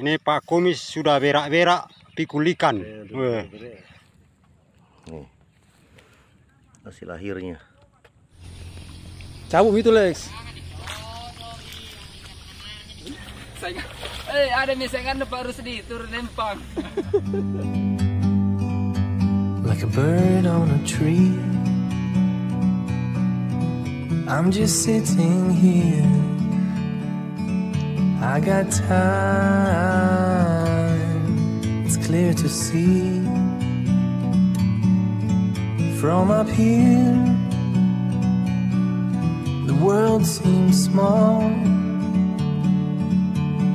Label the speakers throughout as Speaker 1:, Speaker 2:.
Speaker 1: Ini Pak Kumis sudah berak-berak pikul ikan.
Speaker 2: Nih, hasil akhirnya.
Speaker 3: Cabut itu Lex.
Speaker 4: Ada misalkan baru sedikit lempang.
Speaker 5: Like a bird on a tree, I'm just sitting here. I got time, it's clear to see. From up here, the world seems small.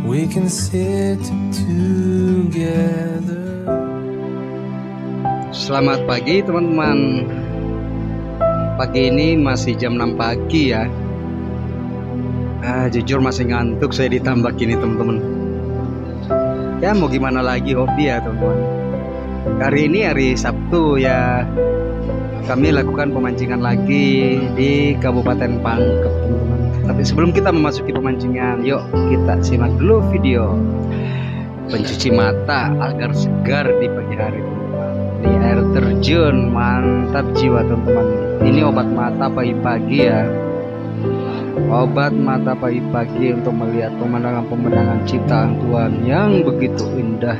Speaker 5: We can sit together.
Speaker 4: Selamat pagi teman-teman. Pagi ini masih jam 6 pagi ya. Jujur masih ngantuk saya ditambak ini teman-teman. Ya mau gimana lagi, hobi ya teman-teman. Hari ini hari Sabtu ya. Kami lakukan pemancingan lagi di Kabupaten Pangkep teman-teman. Tapi sebelum kita memasuki pemancingan, yuk kita simak dulu video pencuci mata agar segar di pagi hari teman-teman. Di air terjun, mantap jiwa teman-teman. Ini obat mata pagi-pagi ya. Obat mata pagi-pagi untuk melihat pemandangan-pemandangan ciptaan Tuhan yang begitu indah.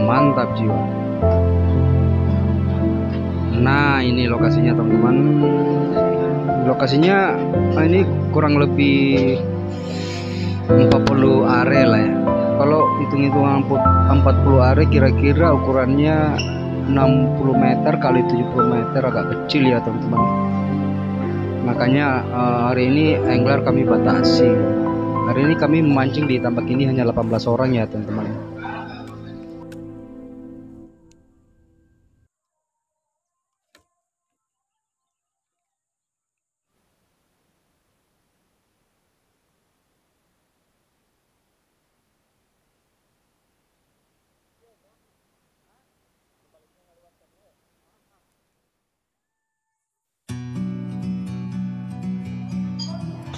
Speaker 4: Mantap jiwa. Nah ini lokasinya teman-teman. Lokasinya ini kurang lebih 40 are lah ya. Kalau hitung-hitungan 40 are kira-kira ukurannya 60 meter kali 70 meter, agak kecil ya teman-teman. Makanya hari ini angler kami batasi. Hari ini kami memancing di tambak ini hanya 18 orang ya teman-teman.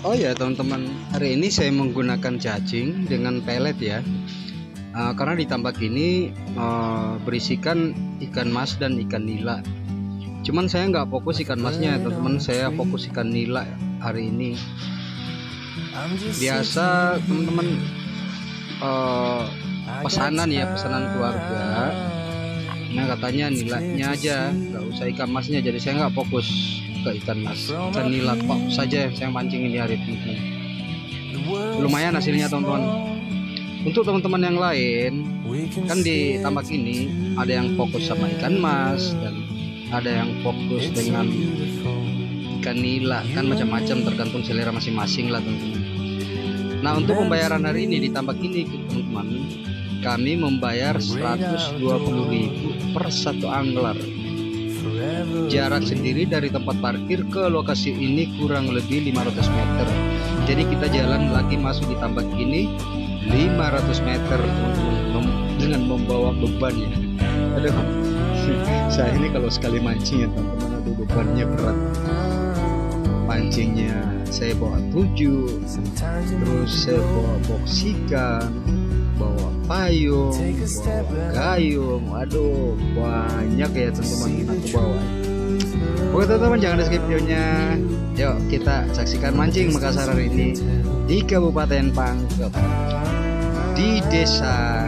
Speaker 4: Oh ya teman-teman, hari ini saya menggunakan cacing dengan pelet ya. Karena di tambak ini berisikan ikan mas dan ikan nila. Cuman saya nggak fokus ikan masnya ya teman-teman, saya fokus ikan nila hari ini. Biasa teman-teman pesanan ya, pesanan keluarga. Nah katanya nilainya aja, nggak usah ikan masnya, jadi saya nggak fokus ke ikan mas, ikan nila kok saja saya mancing ini hari ini. Lumayan hasilnya teman-teman. Untuk teman-teman yang lain kan di tambak ini ada yang fokus sama ikan mas dan ada yang fokus dengan ikan nila, kan macam-macam tergantung selera masing-masing lah teman-teman. Nah untuk pembayaran hari ini di tambak ini teman-teman, kami membayar 120.000 per satu angler. Jarak sendiri dari tempat parkir ke lokasi ini kurang lebih 500 meter. Jadi kita jalan lagi masuk di tambak ini 500 meter dengan membawa beban ya. Aduh, saya ini kalau sekali mancing ya teman-teman, aduh bebannya berat. Pancingnya saya bawa 7, terus saya bawa box ikan, bawa payung, bawa gayung, aduh banyak ya teman-teman aku bawa. Oke teman-teman, jangan di skip videonya. Yuk kita saksikan mancing Makassar hari ini di Kabupaten Pangkep, di Desa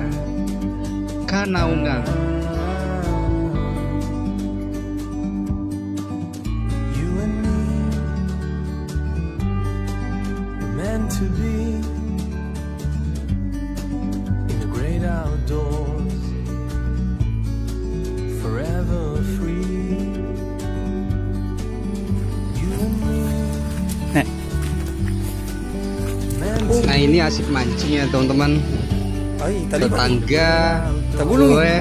Speaker 4: Kanaungan.
Speaker 5: To be in the great outdoors, forever free. You and me.
Speaker 4: Nah ini asik mancing ya teman-teman. Tetangga gue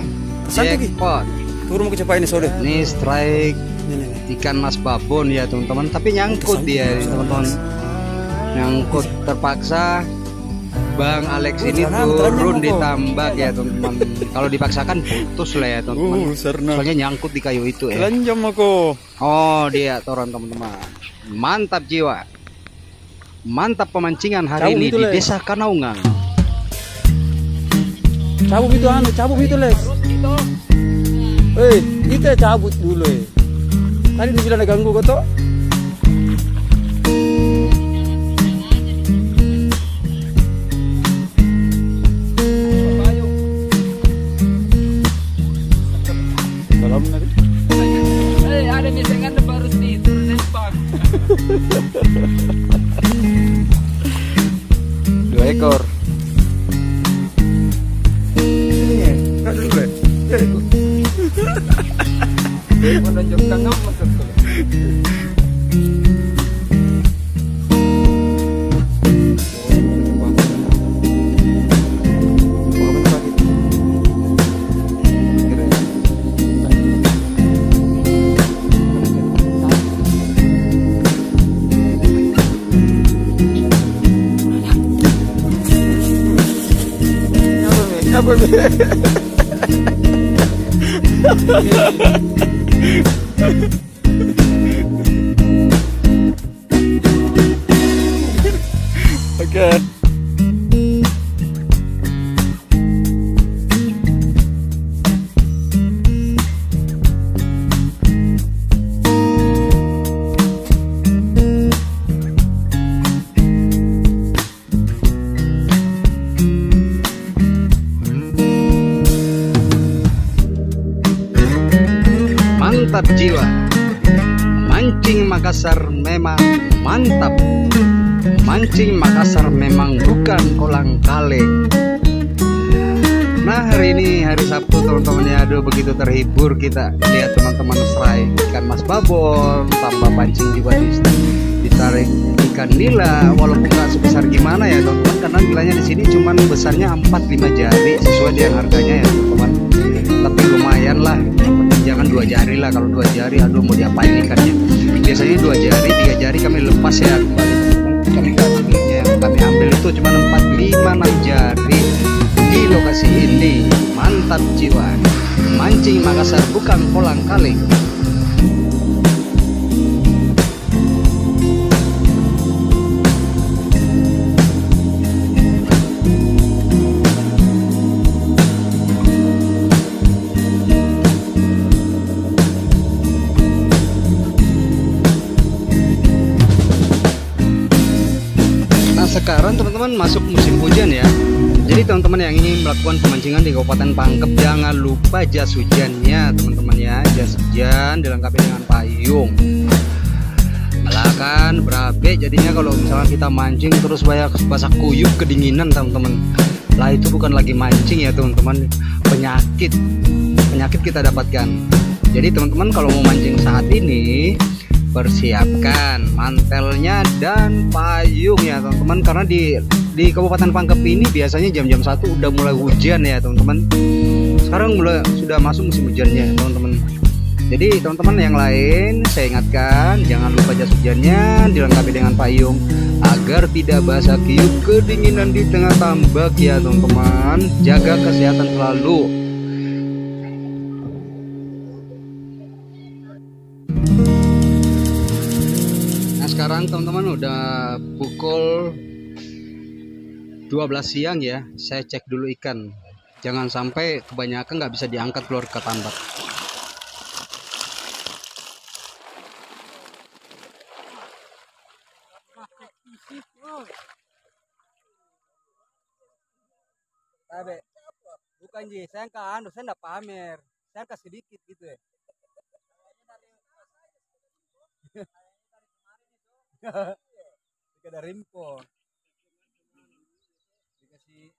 Speaker 4: jackpot.
Speaker 3: Turun ke cepat ini sore.
Speaker 4: Ini strike ikan mas babon ya teman-teman, tapi nyangkut dia teman-teman. Nyangkut terpaksa Bang Alex ini turun di tambak ya teman-teman. Kalau dipaksakan putus lah ya teman-teman. Soalnya nyangkut di kayu itu ya.
Speaker 3: Telanjang aku.
Speaker 4: Oh dia turun teman-teman. Mantap jiwa. Mantap pemancingan hari ini di Desa Kanaungan.
Speaker 3: Cabut itu Les. Kita cabut dulu Tadi dibilang ada ganggu kau toh. Salam nanti.
Speaker 4: Ada misalkan baru diturunin bang.
Speaker 3: 2 ekor.
Speaker 4: Menunjukkan nomor
Speaker 3: Oke.
Speaker 4: Mantap jiwa. Mancing Makassar memang mantap. Mancing Makassar memang bukan kolang kaling. Nah, hari ini hari Sabtu teman-teman ya, aduh begitu terhibur kita lihat teman-teman serai ikan mas babon, tambah pancing juga ditarik ikan nila, walaupun nggak sebesar gimana ya teman-teman, karena nilainya di sini cuman besarnya 4-5 jari sesuai dengan harganya ya teman-teman. Tapi lumayan lah, jangan 2 jari lah. Kalau 2 jari aduh mau diapain ikannya. Biasanya 2 jari 3 jari kami lepas ya, kami ambil itu cuma 4-5-6 jari di lokasi ini. Mantap jiwa. Mancing Makassar bukan kolang kaling. Sekarang teman-teman masuk musim hujan ya. Jadi teman-teman yang ingin melakukan pemancingan di Kabupaten Pangkep, jangan lupa jas hujannya teman-teman ya. Jas hujan dilengkapi dengan payung. Malah kan berabe jadinya kalau misalnya kita mancing terus basah kuyup kedinginan teman-teman. Lah itu bukan lagi mancing ya teman-teman, penyakit kita dapatkan. Jadi teman-teman kalau mau mancing saat ini persiapkan mantelnya dan payung ya teman-teman, karena di Kabupaten Pangkep ini biasanya jam-jam 1 udah mulai hujan ya teman-teman. Sekarang sudah masuk musim hujannya teman-teman. Jadi teman-teman yang lain saya ingatkan jangan lupa jas hujannya dilengkapi dengan payung agar tidak basah kuyup kedinginan di tengah tambak ya teman-teman. Jaga kesehatan selalu. Sekarang teman-teman udah pukul 12 siang ya. Saya cek dulu ikan, jangan sampai kebanyakan nggak bisa diangkat keluar ke tambak. Bukan Ji, saya nggak pamer, saya kasih sedikit gitu ya. Dari info dikasih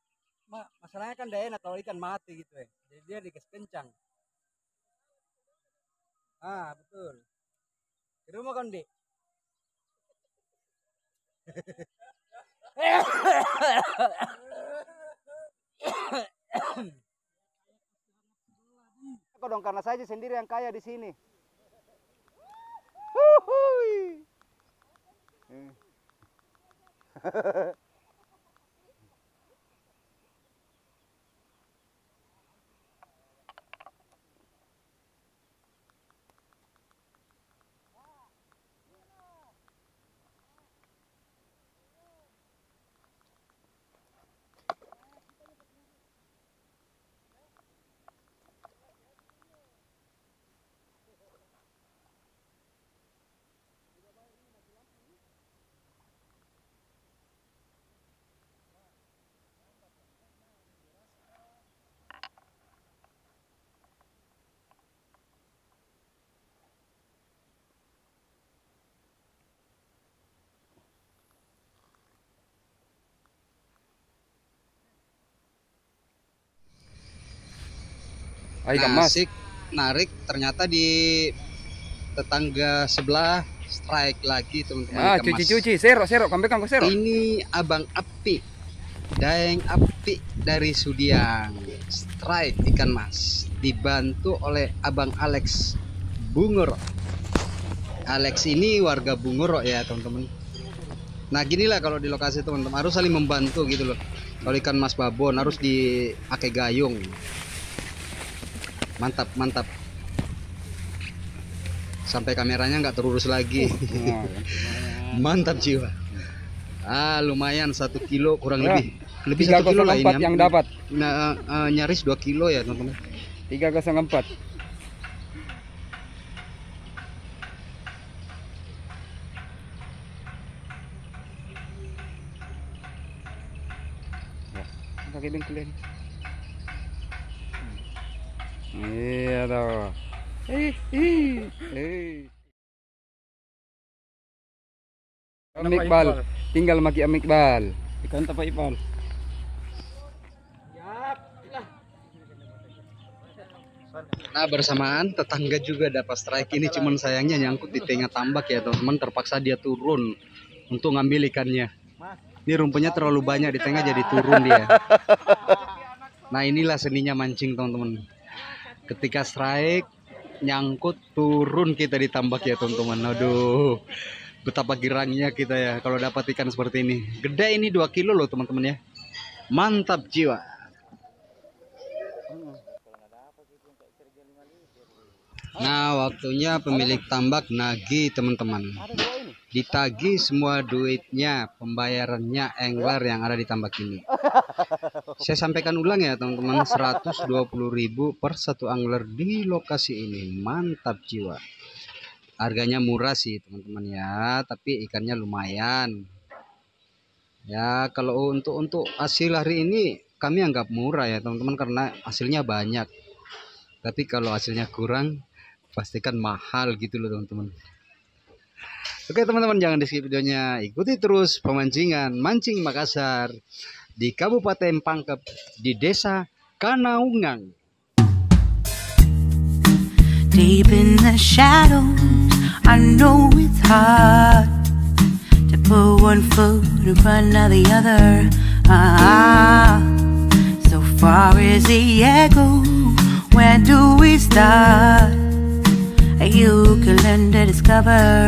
Speaker 4: masalahnya kan dia enak kalau ikan mati gitu ya, jadi dia dikasih kencang. Betul di rumah kan Dik. Dong karena saya sendiri yang kaya di sini.
Speaker 3: ikan mas.
Speaker 4: Asik narik, ternyata di tetangga sebelah strike lagi teman-teman.
Speaker 3: Ah,
Speaker 4: ikan mas.
Speaker 3: cuci, serok, kampekan kok serok.
Speaker 4: Ini Abang Api, Daeng Api dari Sudiang, strike ikan mas, dibantu oleh Abang Alex Bungurok. Alex ini warga Bungurok ya teman-teman. Nah ginilah kalau di lokasi teman-teman, harus saling membantu gitu loh. Kalau ikan mas babon harus dipakai gayung. Mantap, mantap. Sampai kameranya nggak terurus lagi. Mantap jiwa. Ah lumayan 1 kilo kurang
Speaker 3: Ya,
Speaker 4: lebih 1 kilo lah
Speaker 3: 304
Speaker 4: ini.
Speaker 3: yang dapat.
Speaker 4: Nah, nyaris 2 kilo ya teman-teman.
Speaker 3: 304. Kaki bengkel ini. Iya toh. Am Iqbal, tinggal maki Am Iqbal. Ikan apa Iqbal?
Speaker 4: Nah bersamaan tetangga juga dapat strike ini, cuman sayangnya nyangkut di tengah tambak ya teman-teman, terpaksa dia turun untuk ngambil ikannya. Ini rumputnya terlalu banyak di tengah jadi turun dia. Nah inilah seninya mancing teman-teman. Ketika strike nyangkut turun kita di tambak ya teman-teman. Aduh, betapa girangnya kita ya kalau dapat ikan seperti ini. Gede ini 2 kilo loh teman-teman ya. Mantap jiwa. Nah waktunya pemilik tambak nagih teman-teman. Ditagih semua duitnya, pembayarannya angler yang ada di tambak ini. Saya sampaikan ulang ya teman-teman, 120.000 per satu angler di lokasi ini. Mantap jiwa. Harganya murah sih teman-teman ya, tapi ikannya lumayan. Ya kalau untuk hasil hari ini kami anggap murah ya teman-teman, karena hasilnya banyak. Tapi kalau hasilnya kurang pastikan mahal gitu loh teman-teman. Oke teman-teman, jangan di skip videonya, ikuti terus pemancingan Mancing Makassar di Kabupaten Pangkep di Desa Kanaungang.
Speaker 6: Deep in the shadows, I know it's hard to put one foot in front of the other. So far as the echo, where do we start? You can learn to discover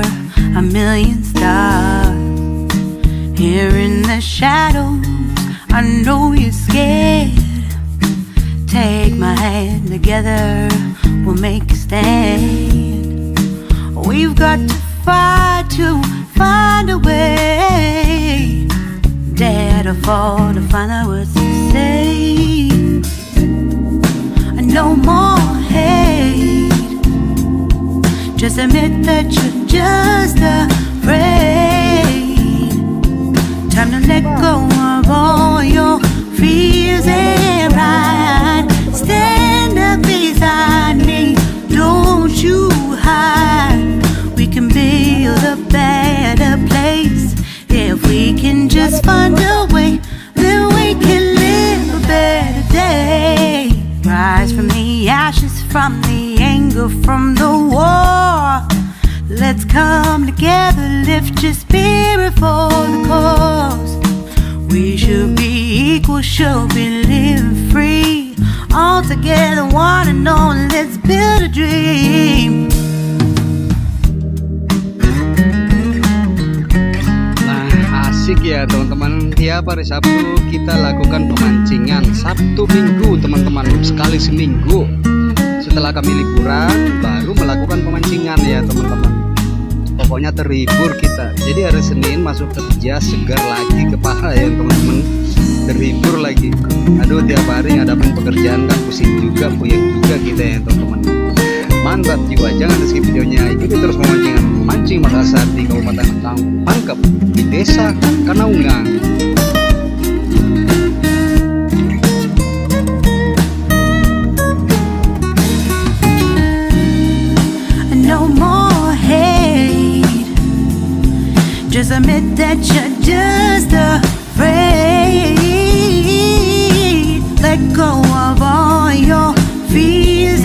Speaker 6: a million stars. Here in the shadows, I know you're scared. Take my hand, together we'll make a stand. We've got to fight to find a way. Dare to fall to find out what to say. No more hate. Just admit that you're just afraid. Time to let go of all your fears and pride. Stand up beside me, don't you hide. We can build a better place. If we can just find a way, then we can live a better day. Rise from the ashes, from the anger, from the war. Let's come together, lift your spirit for the cause. We should be equal, should be living free. All together, one and all, let's build a dream.
Speaker 4: Nah asik ya teman-teman, tiap hari Sabtu kita lakukan pemancingan. Sabtu Minggu teman-teman, sekali seminggu. Setelah kami liburan baru melakukan pemancingan ya teman-teman. Pokoknya terhibur kita. Jadi hari Senin masuk kerja segar lagi kepala ya teman-teman. Terhibur lagi. Aduh tiap hari ngadapin pekerjaan gak pusing juga, puyeng juga kita ya teman-teman. Mantap jiwa, jangan di skip videonya. Ikuti terus pemancingan Mancing Makassar di Kabupaten Pangkep di Desa Kanaungang.
Speaker 6: No more hate. Just admit that you're just afraid. Let go of all your fears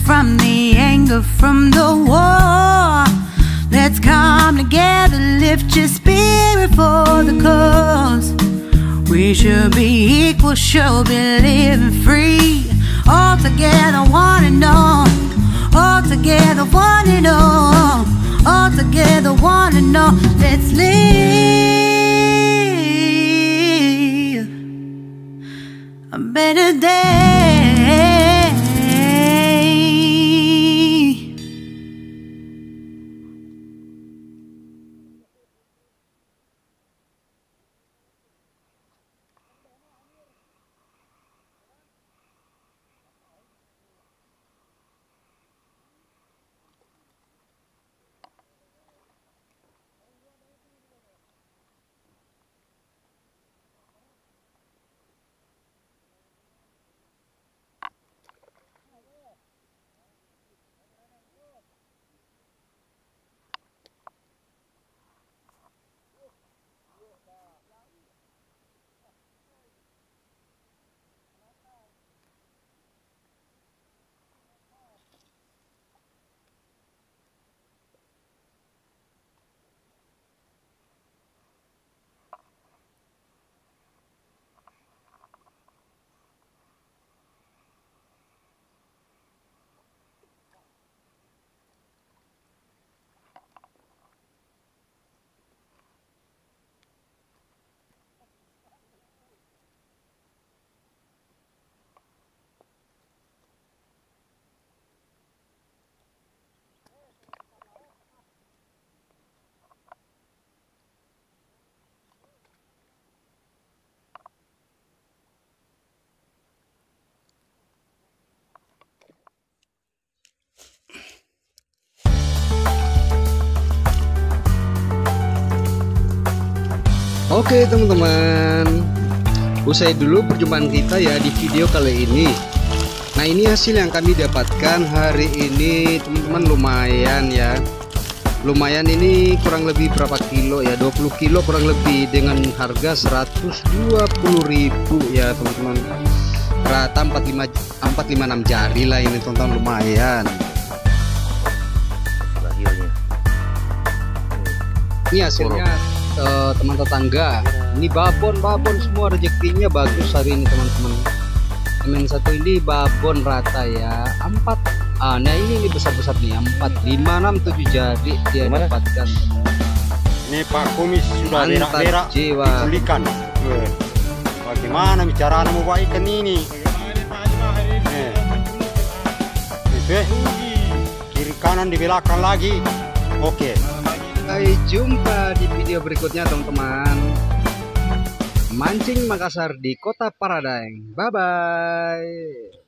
Speaker 6: from the anger from the war. Let's come together, lift your spirit for the cause. We should be equal, should be living free. All together, one and all. All together, one and all. All together, one and all. Let's live a better day.
Speaker 4: Oke teman-teman, usai dulu perjumpaan kita ya di video kali ini. Nah ini hasil yang kami dapatkan hari ini teman-teman, lumayan ya. Lumayan, ini kurang lebih berapa kilo ya, 20 kilo kurang lebih, dengan harga 120.000 ya teman-teman. Rata 456 jari lah ini teman-teman, lumayan.
Speaker 2: Lahirnya.
Speaker 4: Ini hasilnya teman tetangga. Ini babon semua, rezekinya bagus hari ini teman-teman. Semen satu ini babon rata ya, 4. Nah ini besar-besar nih, 4, 5, 6, 7 jari dia dapatkan.
Speaker 1: Ini Pak Kumis sudah
Speaker 4: Mantap
Speaker 1: berak-berak
Speaker 4: jiwa.
Speaker 1: ikan. Bagaimana bicara mau buat ikan ini? Itu kiri kanan di belakang lagi. Oke.
Speaker 4: Sampai jumpa di video berikutnya teman-teman. Mancing Makassar di Kota Paradaeng. Bye bye.